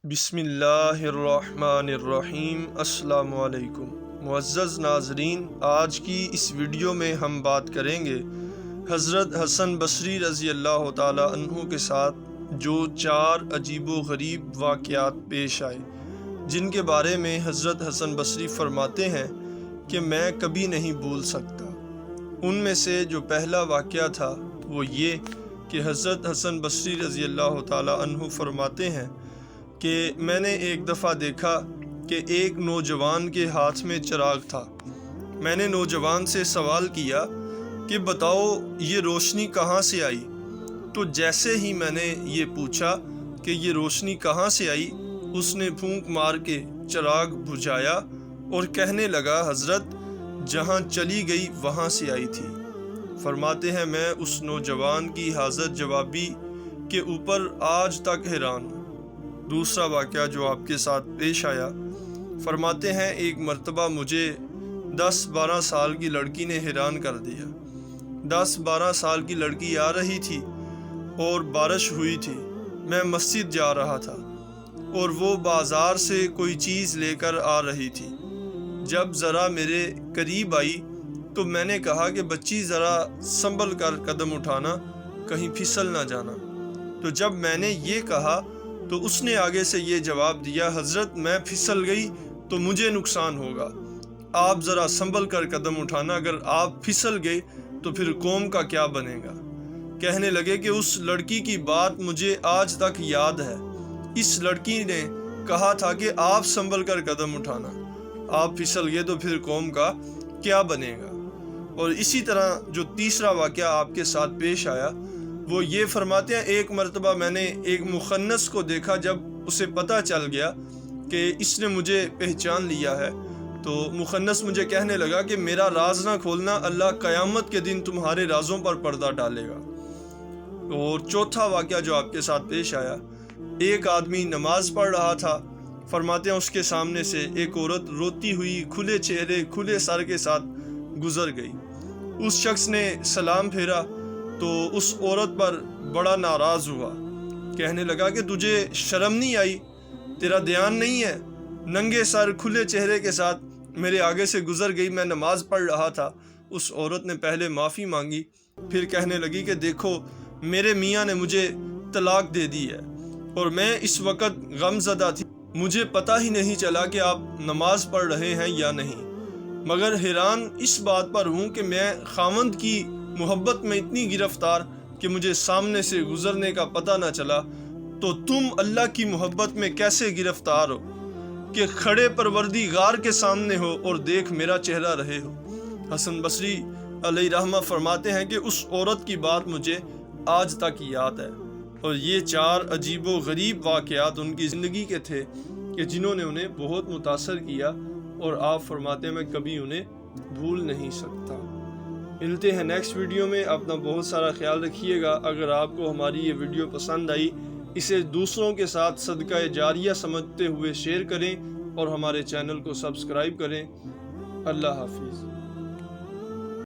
بسم اللہ الرحمن الرحیم۔ السلام علیکم معزز ناظرین، آج کی اس ویڈیو میں ہم بات کریں گے حضرت حسن بصری رضی اللہ تعالی عنہ کے ساتھ جو 4 عجیب و غریب واقعات پیش آئے، جن کے بارے میں حضرت حسن بصری فرماتے ہیں کہ میں کبھی نہیں بھول سکتا۔ ان میں سے جو پہلا واقعہ تھا وہ یہ کہ حضرت حسن بصری رضی اللہ تعالی عنہ فرماتے ہیں کہ میں نے ایک دفعہ دیکھا کہ ایک نوجوان کے ہاتھ میں چراغ تھا۔ میں نے نوجوان سے سوال کیا کہ بتاؤ یہ روشنی کہاں سے آئی؟ تو جیسے ہی میں نے یہ پوچھا کہ یہ روشنی کہاں سے آئی، اس نے پھونک مار کے چراغ بجھایا اور کہنے لگا حضرت جہاں چلی گئی وہاں سے آئی تھی۔ فرماتے ہیں میں اس نوجوان کی حاضر جوابی کے اوپر آج تک حیران ہوں۔ دوسرا واقعہ جو آپ کے ساتھ پیش آیا، فرماتے ہیں ایک مرتبہ مجھے 10-12 سال کی لڑکی نے حیران کر دیا۔ 10-12 سال کی لڑکی آ رہی تھی اور بارش ہوئی تھی۔ میں مسجد جا رہا تھا اور وہ بازار سے کوئی چیز لے کر آ رہی تھی۔ جب ذرا میرے قریب آئی تو میں نے کہا کہ بچی ذرا سنبھل کر قدم اٹھانا، کہیں پھسل نہ جانا۔ تو جب میں نے یہ کہا تو اس نے آگے سے یہ جواب دیا حضرت میں پھسل گئی تو مجھے نقصان ہوگا، آپ ذرا سنبھل کر قدم اٹھانا، اگر آپ پھسل گئے تو پھر قوم کا کیا بنے گا۔ کہنے لگے کہ اس لڑکی کی بات مجھے آج تک یاد ہے۔ اس لڑکی نے کہا تھا کہ آپ سنبھل کر قدم اٹھانا، آپ پھسل گئے تو پھر قوم کا کیا بنے گا۔ اور اسی طرح جو تیسرا واقعہ آپ کے ساتھ پیش آیا وہ یہ فرماتے ہیں ایک مرتبہ میں نے ایک مخنث کو دیکھا۔ جب اسے پتہ چل گیا کہ اس نے مجھے پہچان لیا ہے تو مخنث مجھے کہنے لگا کہ میرا راز نہ کھولنا، اللہ قیامت کے دن تمہارے رازوں پر پردہ ڈالے گا۔ اور چوتھا واقعہ جو آپ کے ساتھ پیش آیا، ایک آدمی نماز پڑھ رہا تھا۔ فرماتے ہیں اس کے سامنے سے ایک عورت روتی ہوئی کھلے چہرے کھلے سر کے ساتھ گزر گئی۔ اس شخص نے سلام پھیرا تو اس عورت پر بڑا ناراض ہوا، کہنے لگا کہ تجھے شرم نہیں آئی، تیرا دھیان نہیں ہے، ننگے سر کھلے چہرے کے ساتھ میرے آگے سے گزر گئی، میں نماز پڑھ رہا تھا۔ اس عورت نے پہلے معافی مانگی، پھر کہنے لگی کہ دیکھو میرے میاں نے مجھے طلاق دے دی ہے اور میں اس وقت غم زدہ تھی، مجھے پتہ ہی نہیں چلا کہ آپ نماز پڑھ رہے ہیں یا نہیں، مگر حیران اس بات پر ہوں کہ میں خاوند کی محبت میں اتنی گرفتار کہ مجھے سامنے سے گزرنے کا پتہ نہ چلا، تو تم اللہ کی محبت میں کیسے گرفتار ہو کہ کھڑے پروردگار کے سامنے ہو اور دیکھ میرا چہرہ رہے ہو۔ حسن بصری علیہ رحمہ فرماتے ہیں کہ اس عورت کی بات مجھے آج تک یاد ہے۔ اور یہ 4 عجیب و غریب واقعات ان کی زندگی کے تھے کہ جنہوں نے انہیں بہت متاثر کیا، اور آپ فرماتے ہیں میں کبھی انہیں بھول نہیں سکتا۔ ملتے ہیں نیکسٹ ویڈیو میں، اپنا بہت سارا خیال رکھیے گا۔ اگر آپ کو ہماری یہ ویڈیو پسند آئی، اسے دوسروں کے ساتھ صدقہ جاریہ سمجھتے ہوئے شیئر کریں اور ہمارے چینل کو سبسکرائب کریں۔ اللہ حافظ۔